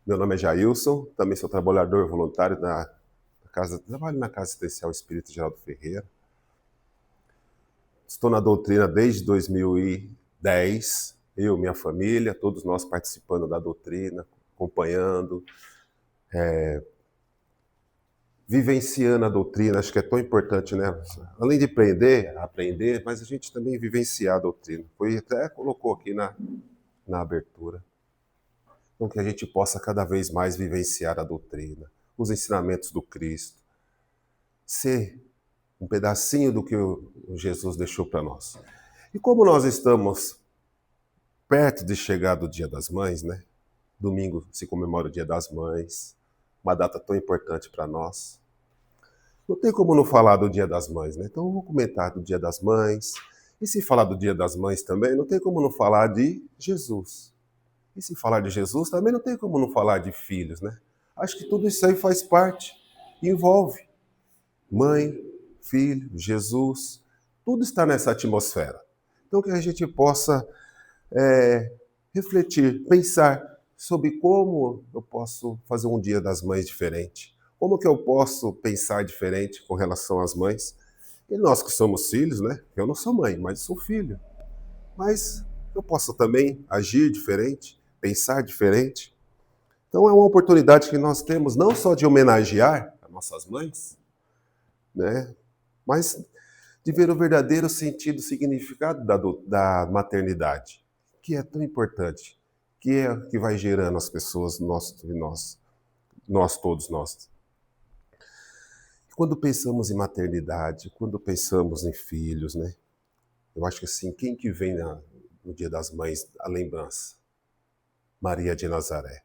Meu nome é Jailson, também sou trabalhador voluntário trabalho na Casa Assistencial Espírita Geraldo Ferreira. Estou na doutrina desde 2010, eu, minha família, todos nós participando da doutrina, acompanhando, vivenciando a doutrina. Acho que é tão importante, né? Além de aprender, mas a gente também vivenciar a doutrina. Foi até colocou aqui na abertura. Então, que a gente possa cada vez mais vivenciar a doutrina, os ensinamentos do Cristo, ser um pedacinho do que o Jesus deixou para nós. E como nós estamos perto de chegar do Dia das Mães, né? Domingo se comemora o Dia das Mães, uma data tão importante para nós. Não tem como não falar do Dia das Mães, né? Então eu vou comentar do Dia das Mães. E se falar do Dia das Mães também, não tem como não falar de Jesus. E se falar de Jesus, também não tem como não falar de filhos, né? Acho que tudo isso aí faz parte, envolve mãe, filho, Jesus, tudo está nessa atmosfera. Então que a gente possa refletir, pensar sobre como eu posso fazer um Dia das Mães diferente, como que eu posso pensar diferente com relação às mães. E nós que somos filhos, né? Eu não sou mãe, mas sou filho. Mas eu posso também agir diferente, pensar diferente. Então é uma oportunidade que nós temos não só de homenagear as nossas mães, né? Mas de ver o verdadeiro sentido, significado da maternidade, que é tão importante, que é que vai gerando as pessoas, todos nós. Quando pensamos em maternidade, quando pensamos em filhos, né? Eu acho que assim, quem que vem no Dia das Mães, a lembrança? Maria de Nazaré.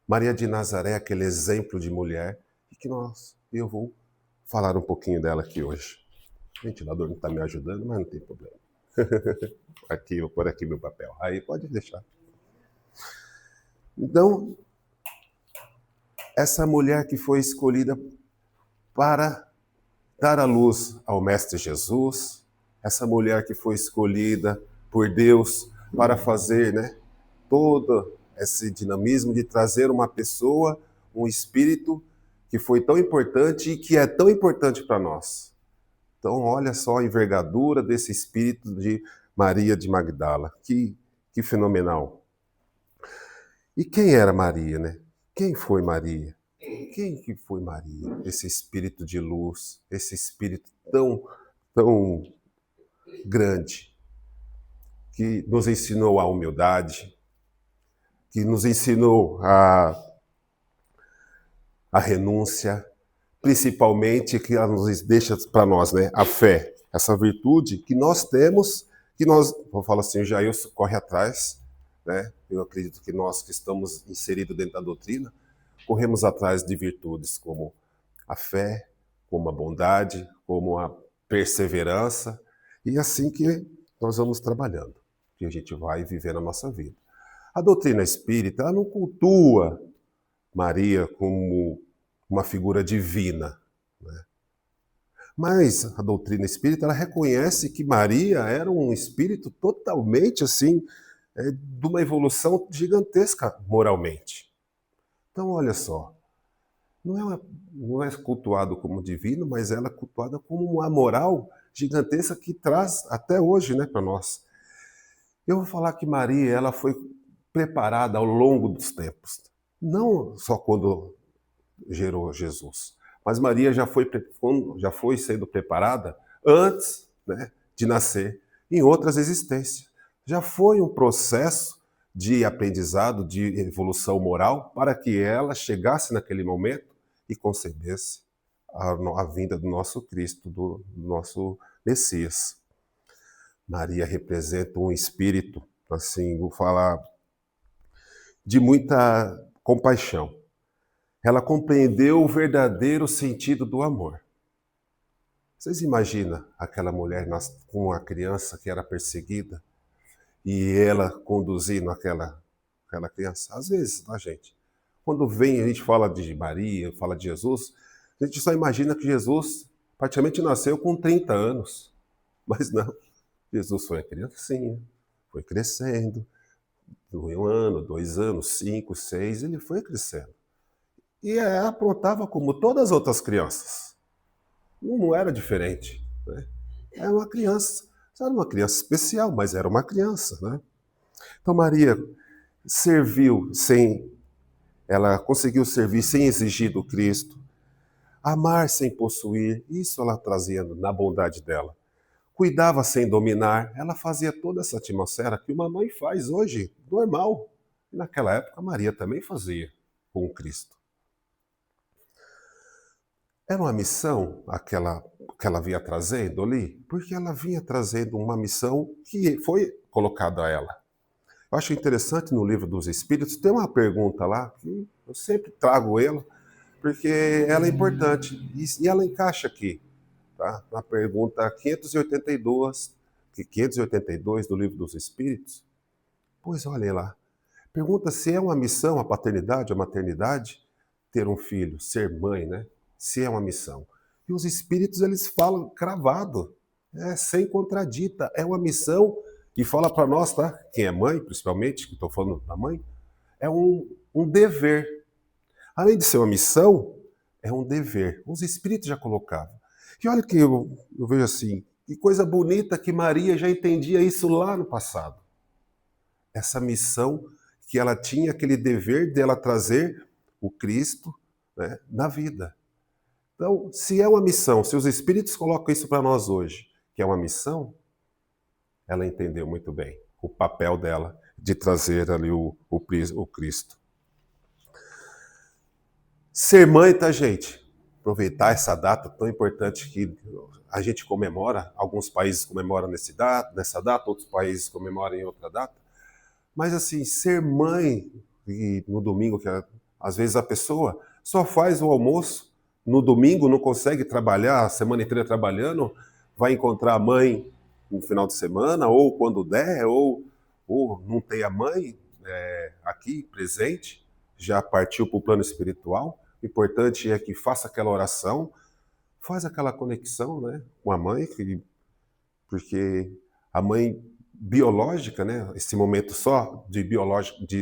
Maria de Nazaré é aquele exemplo de mulher e que eu vou falar um pouquinho dela aqui hoje. O ventilador não está me ajudando, mas não tem problema. Aqui, vou pôr aqui meu papel. Aí pode deixar. Então, essa mulher que foi escolhida para dar a luz ao Mestre Jesus, essa mulher que foi escolhida por Deus para fazer, né, todo esse dinamismo de trazer uma pessoa, um espírito que foi tão importante e que é tão importante para nós. Então, olha só a envergadura desse espírito de Maria de Magdala. Que fenomenal. E quem era Maria, né? Quem foi Maria? Quem que foi Maria? Esse espírito de luz, esse espírito tão grande, que nos ensinou a humildade, que nos ensinou a renúncia, principalmente que ela nos deixa para nós, né? A fé, essa virtude que nós temos, que nós, vou falar assim, o Jailson corre atrás, né? Eu acredito que nós que estamos inseridos dentro da doutrina, corremos atrás de virtudes como a fé, como a bondade, como a perseverança, e assim que nós vamos trabalhando, que a gente vai viver na nossa vida. A doutrina espírita, ela não cultua Maria como uma figura divina, né? Mas a doutrina espírita, ela reconhece que Maria era um espírito totalmente assim, de uma evolução gigantesca moralmente. Então, olha só, não é cultuado como divino, mas ela é cultuada como uma moral gigantesca que traz até hoje, né, para nós. Eu vou falar que Maria, ela foi preparada ao longo dos tempos, não só quando gerou Jesus, mas Maria já foi sendo preparada antes, né, de nascer, em outras existências. Já foi um processo de aprendizado, de evolução moral, para que ela chegasse naquele momento e concebesse a vinda do nosso Cristo, do nosso Messias. Maria representa um espírito, assim, vou falar, de muita compaixão. Ela compreendeu o verdadeiro sentido do amor. Vocês imaginam aquela mulher com uma criança que era perseguida e ela conduzindo aquela criança? Às vezes, tá, gente? Quando vem, a gente fala de Maria, fala de Jesus, a gente só imagina que Jesus praticamente nasceu com 30 anos. Mas não, Jesus foi a criancinha, foi crescendo, Um ano, 2 anos, 5, 6, ele foi crescendo. E aprontava como todas as outras crianças. Não era diferente, né? Era uma criança. Era uma criança especial, mas era uma criança, né? Então Maria serviu sem, ela conseguiu servir sem exigir do Cristo, amar sem possuir, isso ela trazia na bondade dela. Cuidava sem dominar, ela fazia toda essa atmosfera que uma mãe faz hoje, normal. E naquela época Maria também fazia com o Cristo. Era uma missão que ela vinha trazendo ali, porque ela vinha trazendo uma missão que foi colocada a ela. Eu acho interessante no livro dos Espíritos, tem uma pergunta lá, que eu sempre trago ela, porque ela é importante, e ela encaixa aqui, tá? Na pergunta 582 do livro dos Espíritos. Pois olhem lá, pergunta se é uma missão a paternidade, a maternidade, ter um filho, ser mãe, né? Se é uma missão. E os Espíritos, eles falam cravado, sem contradita, é uma missão, e fala para nós, tá? Quem é mãe, principalmente, que estou falando da mãe, é um dever. Além de ser uma missão, é um dever. Os Espíritos já colocavam. E olha que eu vejo assim, que coisa bonita que Maria já entendia isso lá no passado. Essa missão que ela tinha, aquele dever dela trazer o Cristo, né, na vida. Então, se é uma missão, se os Espíritos colocam isso para nós hoje, que é uma missão, ela entendeu muito bem o papel dela de trazer ali o Cristo. Ser mãe, tá, gente? Aproveitar essa data tão importante que a gente comemora, alguns países comemoram nessa data, outros países comemoram em outra data. Mas assim, ser mãe, e no domingo, que às vezes a pessoa só faz o almoço, no domingo não consegue trabalhar, a semana inteira trabalhando, vai encontrar a mãe no final de semana, ou quando der, ou não tem a mãe aqui presente, já partiu para o plano espiritual. O importante é que faça aquela oração, faz aquela conexão, né, com a mãe, porque a mãe biológica, né, esse momento só de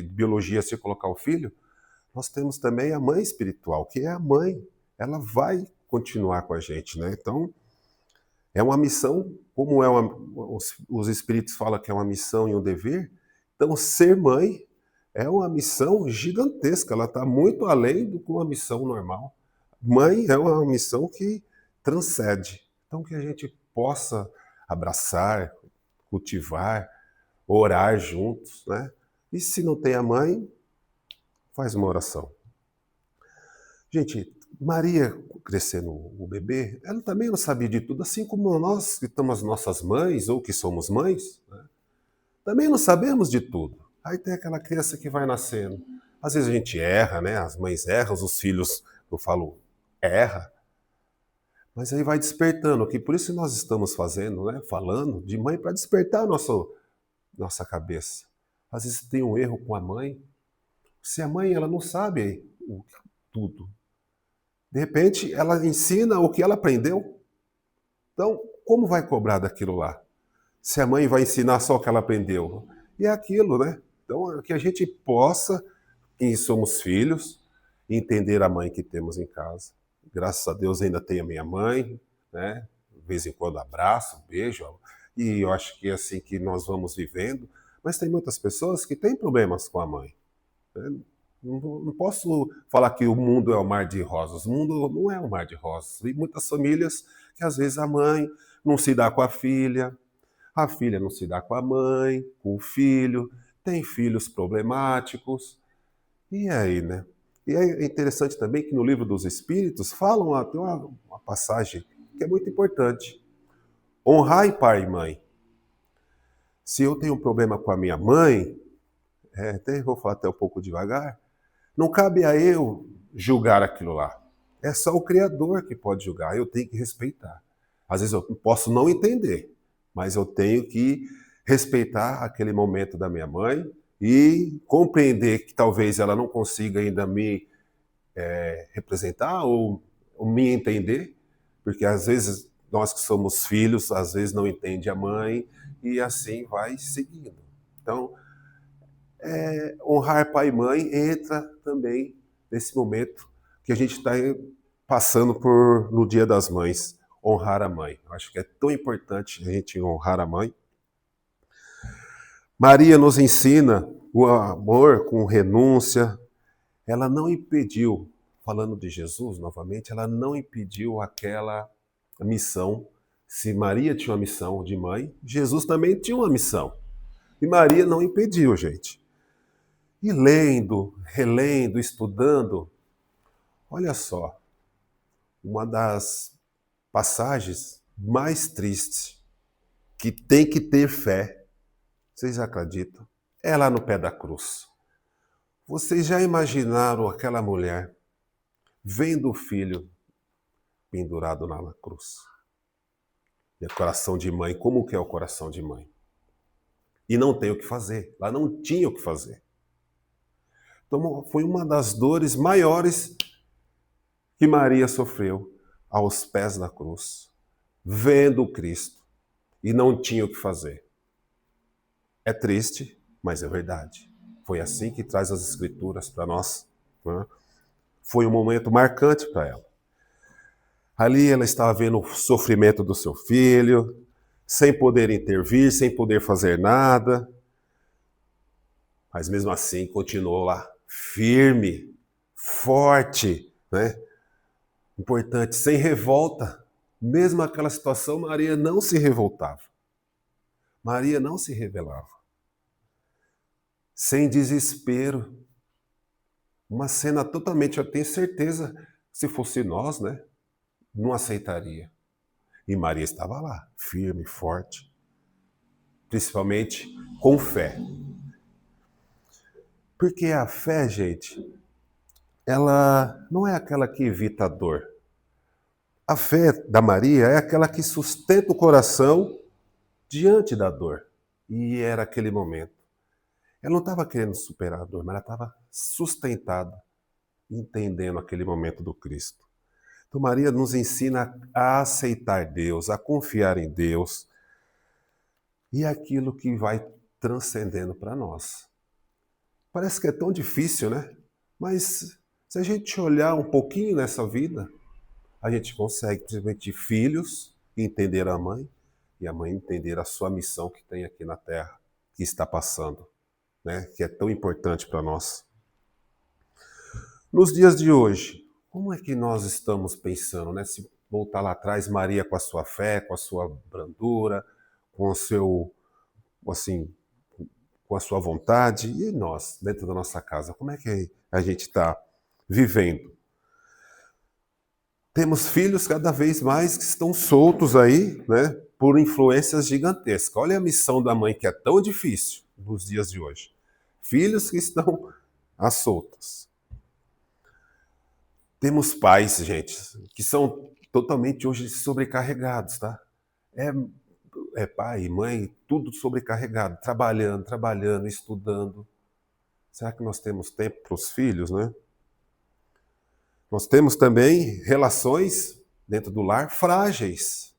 biologia se colocar o filho, nós temos também a mãe espiritual, que é a mãe. Ela vai continuar com a gente, né? Então, é uma missão, como os espíritos falam que é uma missão e um dever, então ser mãe é uma missão gigantesca, ela está muito além do que uma missão normal. Mãe é uma missão que transcende. Então, que a gente possa abraçar, cultivar, orar juntos, né? E se não tem a mãe, faz uma oração. Gente, Maria, crescendo o bebê, ela também não sabia de tudo, assim como nós que estamos as nossas mães, ou que somos mães, né? Também não sabemos de tudo. Aí tem aquela criança que vai nascendo. Às vezes a gente erra, né? As mães erram, os filhos, eu falo, erra. Mas aí vai despertando, que por isso nós estamos fazendo, né? Falando de mãe para despertar nossa cabeça. Às vezes tem um erro com a mãe. Se a mãe ela não sabe tudo, de repente ela ensina o que ela aprendeu. Então, como vai cobrar daquilo lá? Se a mãe vai ensinar só o que ela aprendeu. E é aquilo, né? Então, que a gente possa, quem somos filhos, entender a mãe que temos em casa. Graças a Deus ainda tenho a minha mãe, né? De vez em quando abraço, beijo, e eu acho que é assim que nós vamos vivendo. Mas tem muitas pessoas que têm problemas com a mãe, né? Não posso falar que o mundo é um mar de rosas. O mundo não é um mar de rosas. E muitas famílias que às vezes a mãe não se dá com a filha não se dá com a mãe, com o filho, tem filhos problemáticos. E aí, né? E é interessante também que no livro dos Espíritos falam, tem uma passagem que é muito importante. Honrai pai e mãe. Se eu tenho um problema com a minha mãe, até vou falar até um pouco devagar, não cabe a eu julgar aquilo lá. É só o Criador que pode julgar, eu tenho que respeitar. Às vezes eu posso não entender, mas eu tenho que respeitar aquele momento da minha mãe e compreender que talvez ela não consiga ainda me representar ou me entender, porque às vezes nós que somos filhos, às vezes não entende a mãe e assim vai seguindo. Então, Honrar pai e mãe entra também nesse momento que a gente está passando por no Dia das Mães, honrar a mãe. Eu acho que é tão importante a gente honrar a mãe. Maria nos ensina o amor com renúncia. Ela não impediu, falando de Jesus novamente, ela não impediu aquela missão. Se Maria tinha uma missão de mãe, Jesus também tinha uma missão. E Maria não impediu, gente. E lendo, relendo, estudando, olha só, uma das passagens mais tristes que tem que ter fé, vocês acreditam? É lá no pé da cruz. Vocês já imaginaram aquela mulher vendo o filho pendurado na cruz? E o coração de mãe, como que é o coração de mãe? E não tem o que fazer, ela não tinha o que fazer. Então foi uma das dores maiores que Maria sofreu aos pés da cruz, vendo Cristo, e não tinha o que fazer. É triste, mas é verdade. Foi assim que traz as Escrituras para nós. Né? Foi um momento marcante para ela. Ali ela estava vendo o sofrimento do seu filho, sem poder intervir, sem poder fazer nada, mas mesmo assim continuou lá, firme, forte, né? Importante, sem revolta. Mesmo aquela situação, Maria não se revoltava. Maria não se rebelava. Sem desespero. Uma cena totalmente, eu tenho certeza, se fosse nós, né? Não aceitaria. E Maria estava lá, firme, forte. Principalmente com fé. Porque a fé, gente, ela não é aquela que evita a dor. A fé da Maria é aquela que sustenta o coração diante da dor. E era aquele momento. Ela não estava querendo superar a dor, mas ela estava sustentada, entendendo aquele momento do Cristo. Então Maria nos ensina a aceitar Deus, a confiar em Deus. E é aquilo que vai transcendendo para nós. Parece que é tão difícil, né? Mas se a gente olhar um pouquinho nessa vida, a gente consegue, principalmente filhos, entender a mãe e a mãe entender a sua missão que tem aqui na Terra, que está passando, né? Que é tão importante para nós. Nos dias de hoje, como é que nós estamos pensando, né? Se voltar lá atrás, Maria com a sua fé, com a sua brandura, com o seu, assim, com a sua vontade, e nós, dentro da nossa casa, como é que a gente está vivendo? Temos filhos cada vez mais que estão soltos aí, né, por influências gigantescas. Olha a missão da mãe que é tão difícil nos dias de hoje. Filhos que estão às soltas. Temos pais, gente, que são totalmente hoje sobrecarregados, tá? É pai, mãe, tudo sobrecarregado, trabalhando, estudando. Será que nós temos tempo para os filhos, né? Nós temos também relações dentro do lar frágeis.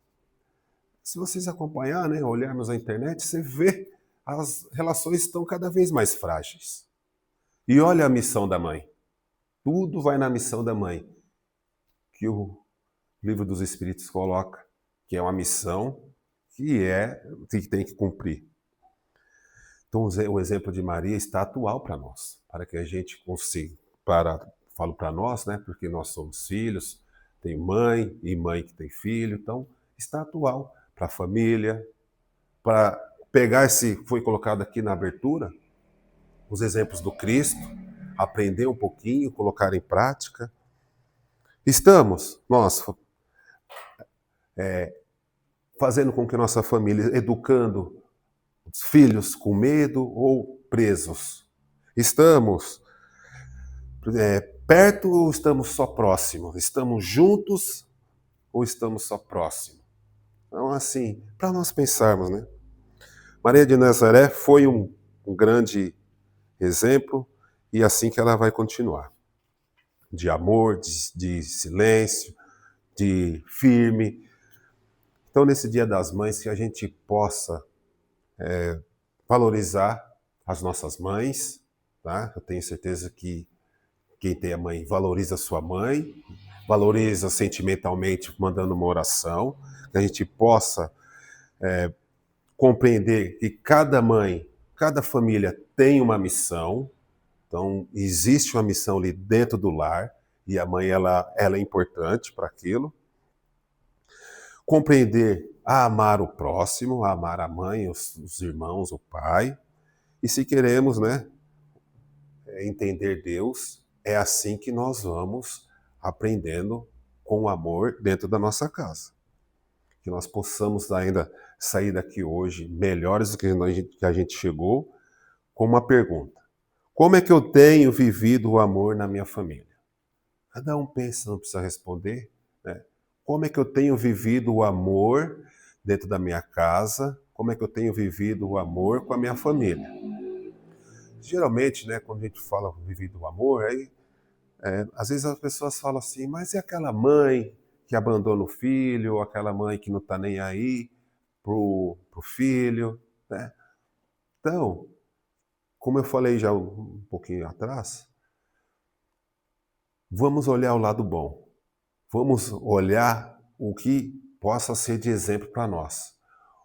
Se vocês acompanhar, né, olharmos na internet, você vê as relações estão cada vez mais frágeis. E olha a missão da mãe. Tudo vai na missão da mãe, que o Livro dos Espíritos coloca, que é uma missão que tem que cumprir. Então o exemplo de Maria está atual para nós, para que a gente consiga, falo para nós, né, porque nós somos filhos, tem mãe e mãe que tem filho, então está atual para a família, para pegar esse, foi colocado aqui na abertura, os exemplos do Cristo, aprender um pouquinho, colocar em prática. Estamos, nós, fazendo com que nossa família, educando os filhos com medo ou presos. Estamos perto ou estamos só próximos? Estamos juntos ou estamos só próximos? Então, assim, para nós pensarmos, né? Maria de Nazaré foi um grande exemplo e assim que ela vai continuar. De amor, de silêncio, de firme. Então, nesse Dia das Mães, que a gente possa valorizar as nossas mães, tá? Eu tenho certeza que quem tem a mãe valoriza a sua mãe, valoriza sentimentalmente mandando uma oração, que a gente possa compreender que cada mãe, cada família tem uma missão, então existe uma missão ali dentro do lar, e a mãe ela é importante para aquilo. Compreender a amar o próximo, a amar a mãe, os irmãos, o pai. E se queremos, né, entender Deus, é assim que nós vamos aprendendo com amor dentro da nossa casa. Que nós possamos ainda sair daqui hoje melhores do que a gente chegou, com uma pergunta: como é que eu tenho vivido o amor na minha família? Cada um pensa, não precisa responder, né? Como é que eu tenho vivido o amor dentro da minha casa? Como é que eu tenho vivido o amor com a minha família? Geralmente, né, quando a gente fala vivido o amor, aí, às vezes as pessoas falam assim, mas e aquela mãe que abandona o filho, ou aquela mãe que não está nem aí pro filho, né? Então, como eu falei já um pouquinho atrás, vamos olhar o lado bom. Vamos olhar o que possa ser de exemplo para nós.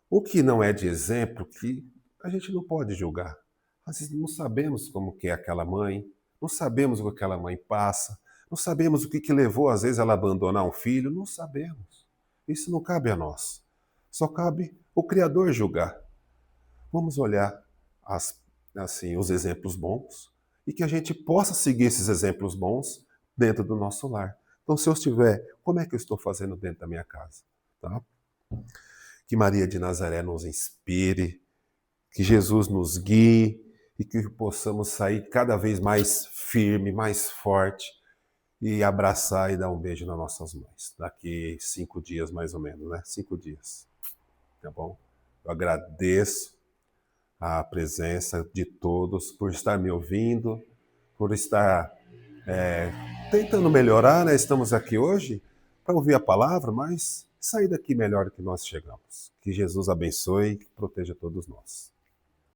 O que não é de exemplo, que a gente não pode julgar. Às vezes não sabemos como que é aquela mãe, não sabemos o que aquela mãe passa, não sabemos o que levou, às vezes, ela a abandonar um filho, não sabemos. Isso não cabe a nós. Só cabe o Criador julgar. Vamos olhar os exemplos bons e que a gente possa seguir esses exemplos bons dentro do nosso lar. Então, se eu estiver, como é que eu estou fazendo dentro da minha casa? Tá? Que Maria de Nazaré nos inspire, que Jesus nos guie e que possamos sair cada vez mais firme, mais forte e abraçar e dar um beijo nas nossas mães. Daqui 5 dias, mais ou menos, né? 5 dias. Tá bom? Eu agradeço a presença de todos por estar me ouvindo, por estar tentando melhorar, né? Estamos aqui hoje para ouvir a palavra, mas sair daqui melhor do que nós chegamos. Que Jesus abençoe e proteja todos nós.